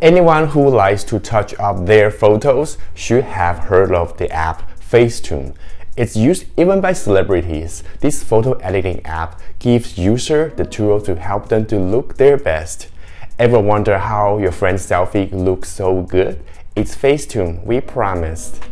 Anyone who likes to touch up their photos should have heard of the app Facetune. It's used even by celebrities. This photo editing app gives users the tool to help them to look their best. Ever wonder how your friend's selfie looks so good? It's Facetune, we promised.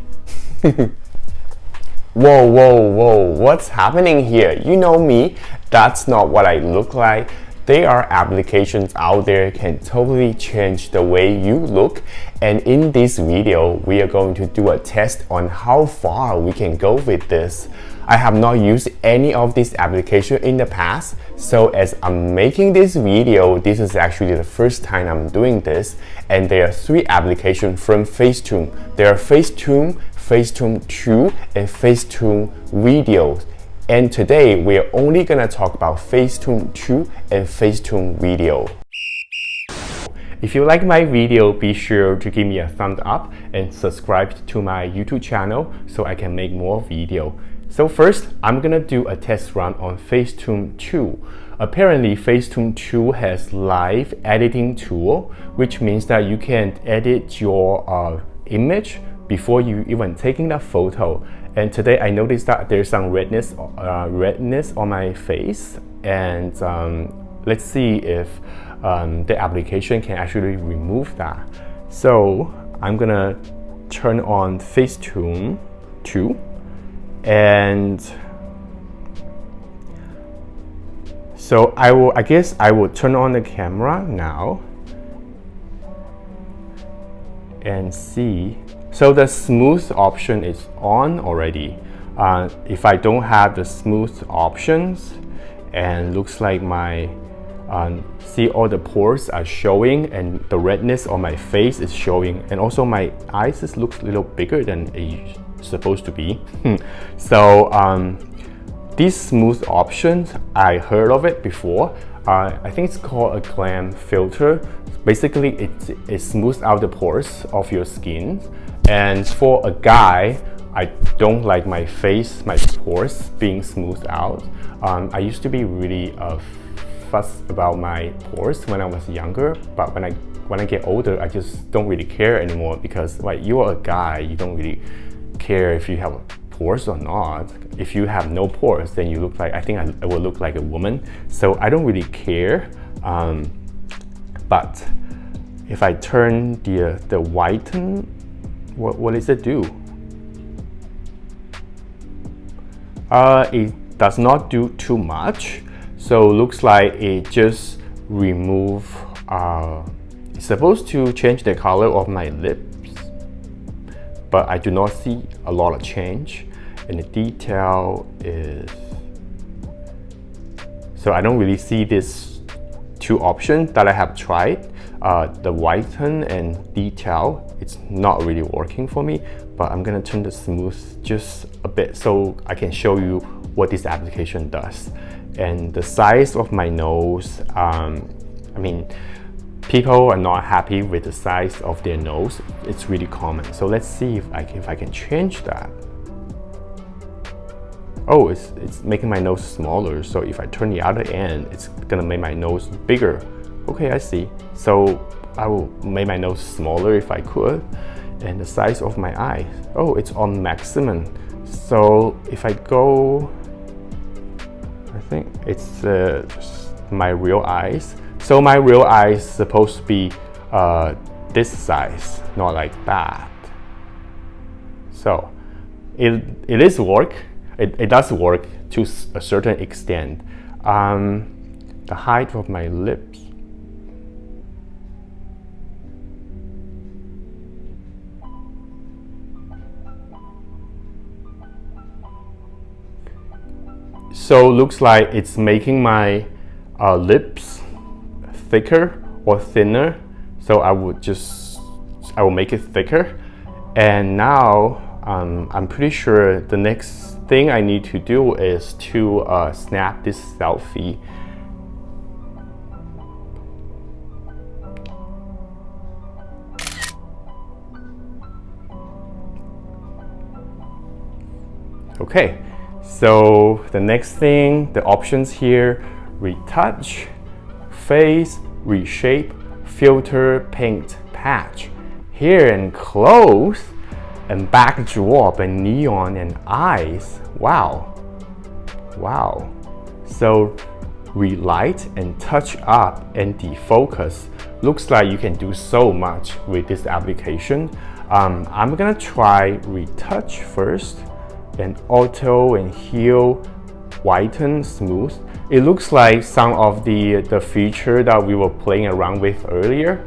Whoa, what's happening here? You know me, that's not what I look like. There are applications out there can totally change the way you look, and in this video we are going to do a test on how far we can go with this. I have not used any of these applications in the past, so as I'm making this video, this is actually the first time I'm doing this, and there are 3 applications from Facetune. There are Facetune, Facetune 2, and Facetune Videos. And today we are only gonna talk about Facetune 2 and Facetune Video. If you like my video, be sure to give me a thumbs up and subscribe to my YouTube channel so I can make more video. So first, I'm gonna do a test run on Facetune 2. Apparently, Facetune 2 has live editing tool, which means that you can edit your image before you even taking the photo. And today I noticed that there's some redness on my face, and let's see if the application can actually remove that. So I'm gonna turn on Facetune 2, and so I guess I will turn on the camera now and see. So the smooth option is on already. If I don't have the smooth options, and looks like my see all the pores are showing and the redness on my face is showing, and also my eyes just looks a little bigger than it's supposed to be. So these smooth options, I heard of it before. I think it's called a glam filter. Basically it smooths out the pores of your skin. And for a guy, I don't like my pores being smoothed out. I used to be really fussed about my pores when I was younger, but when I get older, I just don't really care anymore, because like, you are a guy, you don't really care if you have pores or not. If you have no pores, then you look like, I think I will look like a woman. So I don't really care. But if I turn the whiten, what does it do? It does not do too much. So looks like it just remove. It's supposed to change the color of my lips, but I do not see a lot of change. And the detail is, so I don't really see these 2 options that I have tried. The whiten and detail, it's not really working for me, but I'm gonna turn the smooth just a bit so I can show you what this application does. And the size of my nose, I mean, people are not happy with the size of their nose. It's really common. So let's see if I can change that. Oh, it's making my nose smaller. So if I turn the other end, it's gonna make my nose bigger. Okay, I see. So I will make my nose smaller if I could. And the size of my eyes, oh, it's on maximum. So if I go, I think it's my real eyes. So my real eyes is supposed to be this size, not like that. So it does work to a certain extent. The height of my lips, so looks like it's making my lips thicker or thinner. So I will make it thicker. And now I'm pretty sure the next thing I need to do is to snap this selfie. Okay, so the next thing, the options here, retouch, face, reshape, filter, paint, patch. Hair and clothes, and backdrop and neon and eyes. Wow. Wow. So relight and touch up and defocus. Looks like you can do so much with this application. I'm gonna try retouch first, and auto and heal, whiten, smooth. It looks like some of the feature that we were playing around with earlier.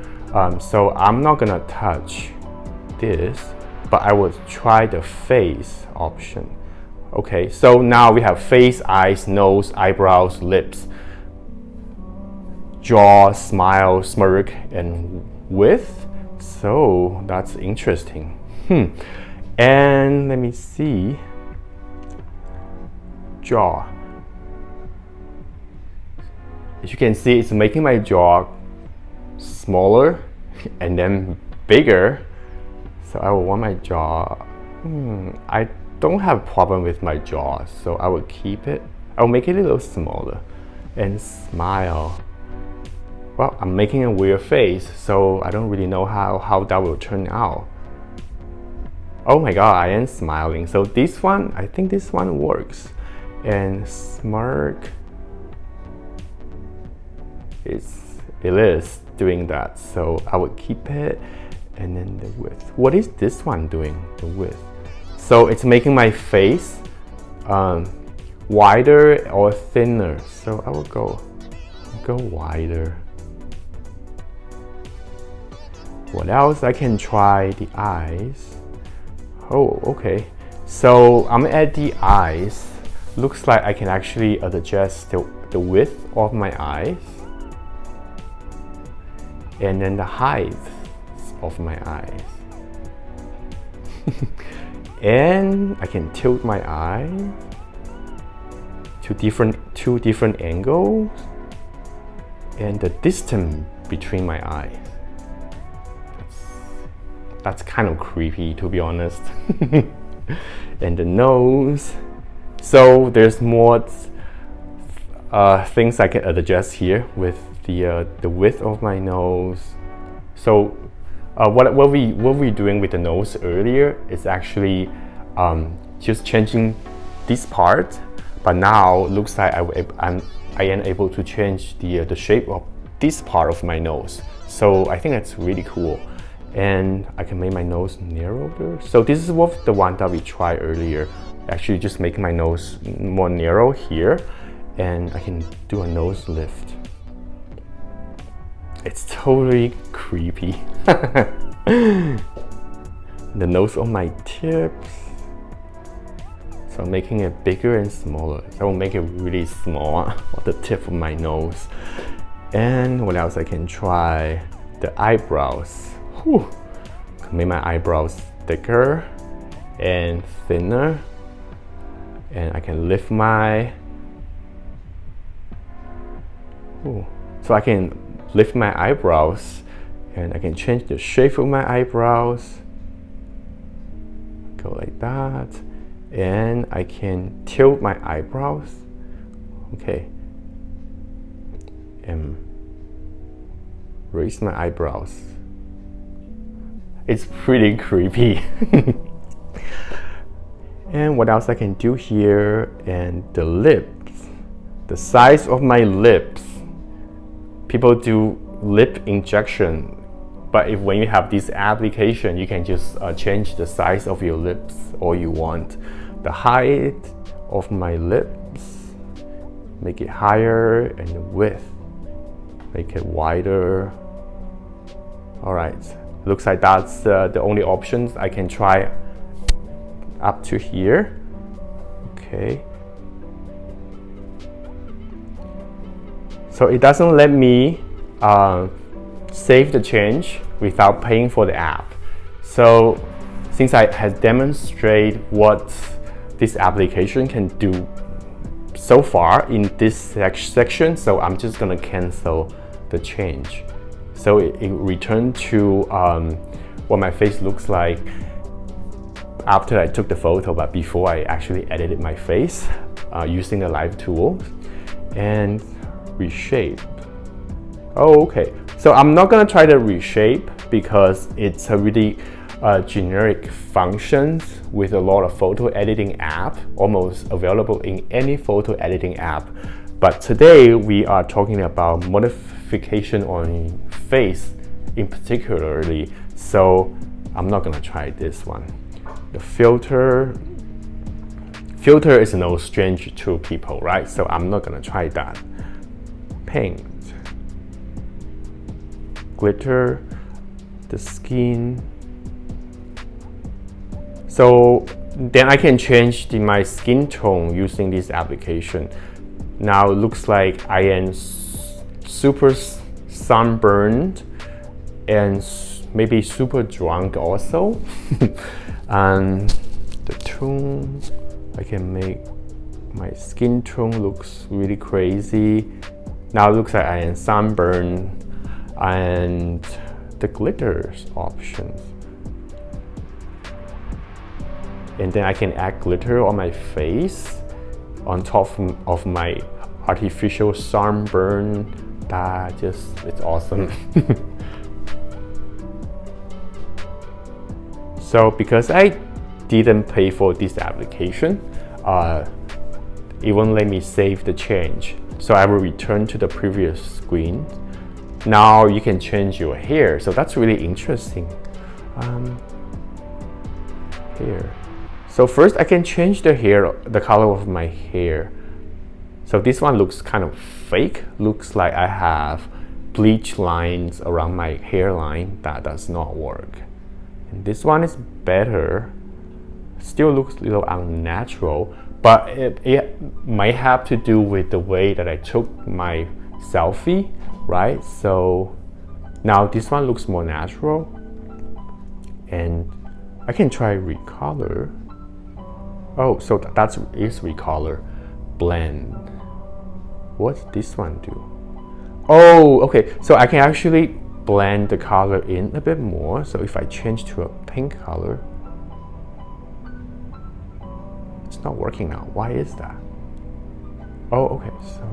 So I'm not gonna touch this, but I will try the face option. Okay, so now we have face, eyes, nose, eyebrows, lips, jaw, smile, smirk, and width. So that's interesting. And let me see. Jaw. As you can see, it's making my jaw smaller and then bigger. So I will want my jaw. I don't have a problem with my jaw, so I will keep it. I will make it a little smaller. And smile. Well, I'm making a weird face, so I don't really know how that will turn out. Oh my god, I am smiling. So this one, I think this one works. And smirk. It is doing that, so I would keep it. And then the width. What is this one doing? The width. So it's making my face wider or thinner. So I will go wider. What else? I can try the eyes. Oh, okay. So I'm at the eyes. Looks like I can actually adjust the width of my eyes. And then the height of my eyes. And I can tilt my eyes to two different angles. And the distance between my eyes. That's kind of creepy, to be honest. And the nose. So there's more things I can adjust here with the width of my nose. So what we doing with the nose earlier is actually just changing this part, but now it looks like I am able to change the shape of this part of my nose. So I think that's really cool. And I can make my nose narrower. So this is the one that we tried earlier. Actually just making my nose more narrow here, and I can do a nose lift. It's totally creepy. The nose on my tips. So I'm making it bigger and smaller. So I will make it really small on the tip of my nose. And what else I can try? The eyebrows. Whew. Make my eyebrows thicker and thinner. And I can lift my. Ooh. So I can lift my eyebrows, and I can change the shape of my eyebrows. Go like that. And I can tilt my eyebrows. Okay. And raise my eyebrows. It's pretty creepy. And what else I can do here? And the lips. The size of my lips. People do lip injection, but when you have this application, you can just change the size of your lips all you want. The height of my lips, make it higher, and the width, make it wider. All right, looks like that's the only options I can try up to here. Okay. So it doesn't let me save the change without paying for the app. So since I have demonstrated what this application can do so far in this section, so I'm just gonna cancel the change. So it returned to what my face looks like after I took the photo, but before I actually edited my face using the live tool and reshape. Oh, okay. So I'm not gonna try to reshape because it's a really generic functions with a lot of photo editing app, almost available in any photo editing app. But today we are talking about modification on face in particularly. So I'm not gonna try this one. The filter is no stranger to people, right? So I'm not gonna try that. Paint, glitter, the skin. So then I can change my skin tone using this application. Now it looks like I am super sunburned and maybe super drunk also. And the tone, I can make my skin tone looks really crazy. Now it looks like I am sunburned. And the glitters options. And then I can add glitter on my face on top of my artificial sunburn. It's awesome. So because I didn't pay for this application, it won't let me save the change. So I will return to the previous screen. Now you can change your hair, so that's really interesting. Here. So first I can change the color of my hair. So this one looks kind of fake. Looks like I have bleach lines around my hairline. That does not work. And this one is better. Still looks a little unnatural, but it might have to do with the way that I took my selfie, right? So now this one looks more natural. And I can try recolor. Oh, so that is recolor. Blend. What's this one do? Oh, okay. So I can actually blend the color in a bit more. So if I change to a pink color, it's not working now. Why is that? Oh, okay. So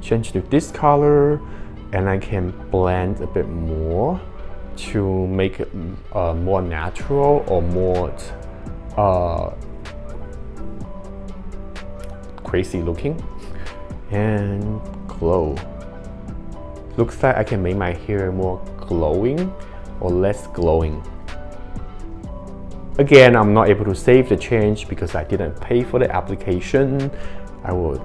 change to this color, and I can blend a bit more to make it more natural or more crazy looking. And glow. Looks like I can make my hair more glowing or less glowing. Again, I'm not able to save the change because I didn't pay for the application. I will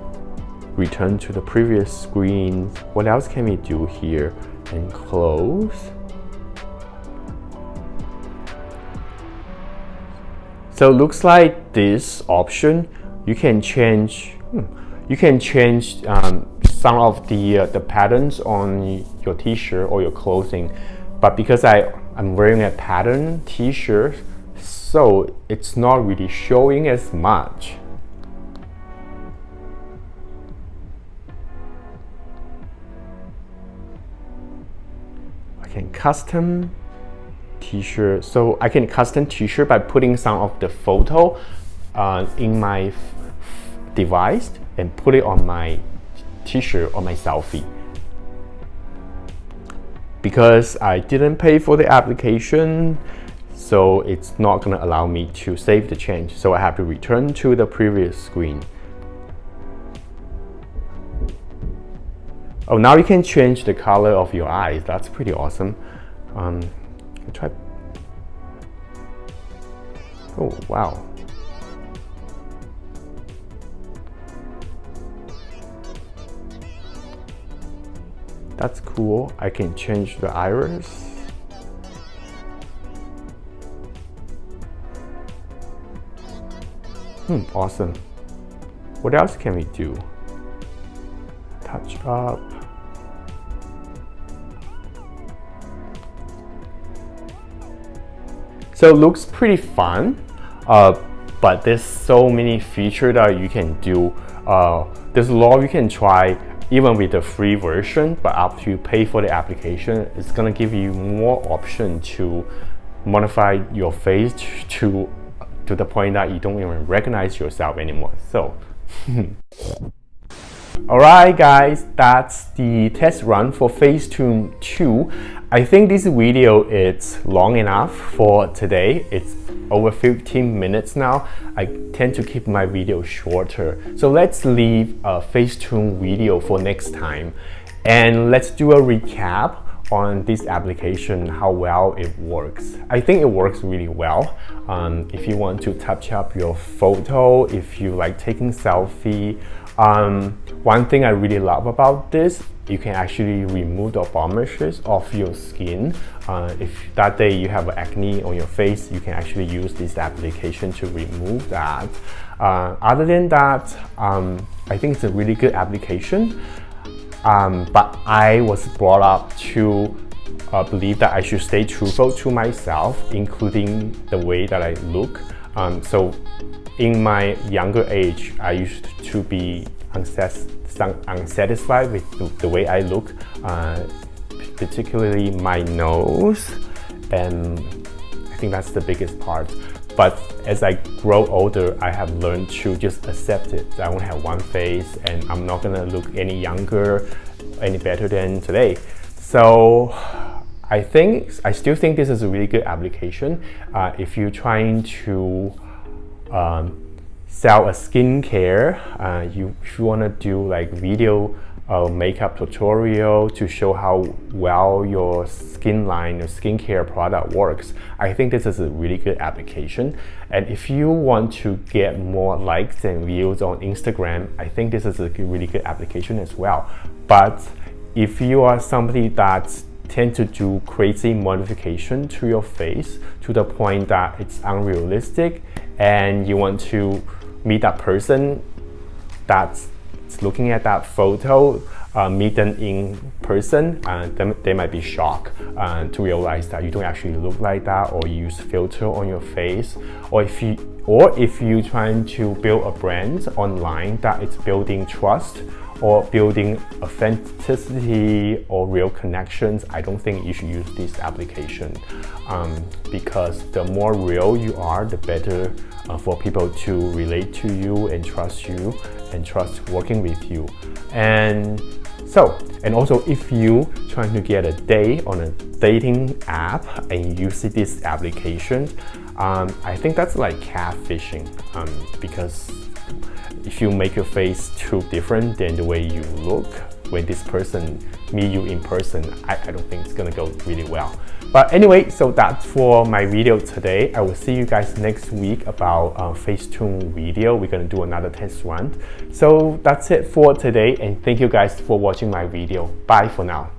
return to the previous screen. What else can we do here? And close. So it looks like this option, you can change some of the patterns on your t-shirt or your clothing, but because I'm wearing a pattern t-shirt, so it's not really showing as much. I can custom t-shirt, so I can custom t-shirt by putting some of the photo in my device and put it on my t-shirt or my selfie. Because I didn't pay for the application, so it's not going to allow me to save the change. So I have to return to the previous screen. Oh, now you can change the color of your eyes. That's pretty awesome. I'll try. Oh, wow. That's cool. I can change the iris. Awesome. What else can we do? Touch up. So it looks pretty fun, but there's so many features that you can do. There's a lot you can try even with the free version, but after you pay for the application, it's gonna give you more option to modify your face to the point that you don't even recognize yourself anymore. So Alright guys, that's the test run for Facetune 2. I think this video is long enough for today. It's over 15 minutes now. I tend to keep my video shorter. So let's leave a Facetune video for next time. And let's do a recap on this application, how well it works. I think it works really well. If you want to touch up your photo, if you like taking selfie, one thing I really love about this, you can actually remove the blemishes off your skin. If that day you have acne on your face, you can actually use this application to remove that. Other than that, I think it's a really good application. But I was brought up to believe that I should stay truthful to myself, including the way that I look. So in my younger age, I used to be unsatisfied with the way I look, particularly my nose, and I think that's the biggest part. But as I grow older, I have learned to just accept it. I only have one face and I'm not gonna look any younger, any better than today. So I still think this is a really good application. If you're trying to sell a skincare, if you wanna do like video makeup tutorial to show how well your skin line, your skincare product works, I think this is a really good application. And if you want to get more likes and views on Instagram, I think this is a really good application as well. But if you are somebody that tend to do crazy modification to your face to the point that it's unrealistic, and you want to meet that person that's looking at that photo, meet them in person, they might be shocked to realize that you don't actually look like that, or use filter on your face, or if you're trying to build a brand online that is building trust or building authenticity or real connections, I don't think you should use this application, because the more real you are, the better for people to relate to you and trust working with you. And also, if you trying to get a date on a dating app and you see this application, I think that's like catfishing, because if you make your face too different than the way you look when this person meet you in person, I don't think it's gonna go really well. But anyway, so that's for my video today. I will see you guys next week about Facetune video. We're gonna do another test run. So that's it for today, and thank you guys for watching my video. Bye for now.